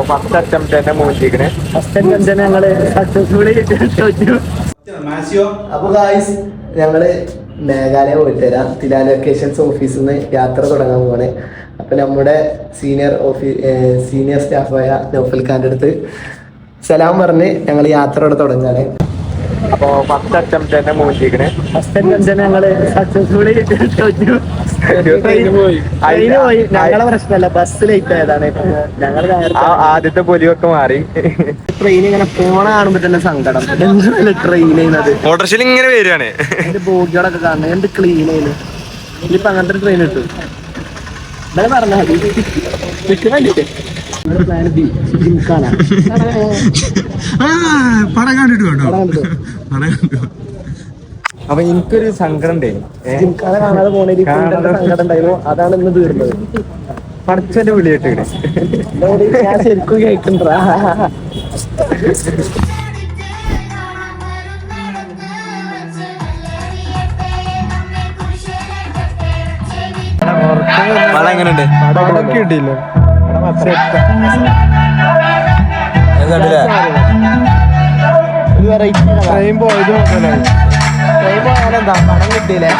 First attempt തന്നെ മൂന്നിരിക്കണേ. First attempt തന്നെ ഞങ്ങള് സക്സസ്ഫുള്ളി തോറ്റു. അപ്പൊ ഗായ്സ് ഞങ്ങള് മേഘാലയ പോയിട്ട് വരാം. തിലാൽ വെക്കേഷൻസ് ഓഫീസിൽ നിന്ന് യാത്ര തുടങ്ങാൻ പോവാണ്. അപ്പൊ നമ്മുടെ സീനിയർ സ്റ്റാഫായ നൗഫൽ ഖാന്റെ അടുത്ത് സലാം പറഞ്ഞ് ഞങ്ങൾ യാത്രയോടെ തുടങ്ങാണ്. അപ്പൊ ഫസ്റ്റ് അറ്റംപ്റ്റ് തന്നെ മൂന്നിരിക്കണേ. ഫസ്റ്റ് അറ്റംപ്റ്റ് തന്നെ ഞങ്ങള് സക്സസ്ഫുള്ളി തോറ്റു. പോയി. ഞങ്ങളെ പ്രശ്നമല്ല, ബസ് ലേറ്റ് ആയതാണ്. ഞങ്ങൾ ആദ്യത്തെ പൊലിയൊക്കെ മാറി. ട്രെയിൻ ഇങ്ങനെ പോണ കാണുമ്പോ തന്നെ സങ്കടം. എന്താണ് ട്രെയിൻ ചെയ്യുന്നത്? ഓട്ടോറിക്ഷയിൽ ഇങ്ങനെ വരികയാണ്. എന്റെ ബോഗികളൊക്കെ കാണണം, എന്ത് ക്ലീൻ ചെയ്യുന്നു. ഇനിയിപ്പോ അങ്ങനത്തെ ട്രെയിൻ കിട്ടും. ഇന്നലെ പറഞ്ഞാൽ പടം കണ്ടിട്ട് വേണ്ടോ? അപ്പൊ എനിക്കൊരു സങ്കടം ഉണ്ടായിരുന്നു. ജിംഖാന കാണാതെ പോണേല് സങ്കടം ഉണ്ടായിരുന്നു. അതാണ് ഇന്ന് തീർന്നത്. പഠിച്ചെന്റെ വിളി കേട്ടിങ്ങനെ ഞാൻ ശരിക്കും കേൾക്കണ്ട. പടം എങ്ങനെയുണ്ട്? പടം കിട്ടിയില്ല. ട്രെയിൻ പോയാലെന്താ പണം കിട്ടിയില്ലേ?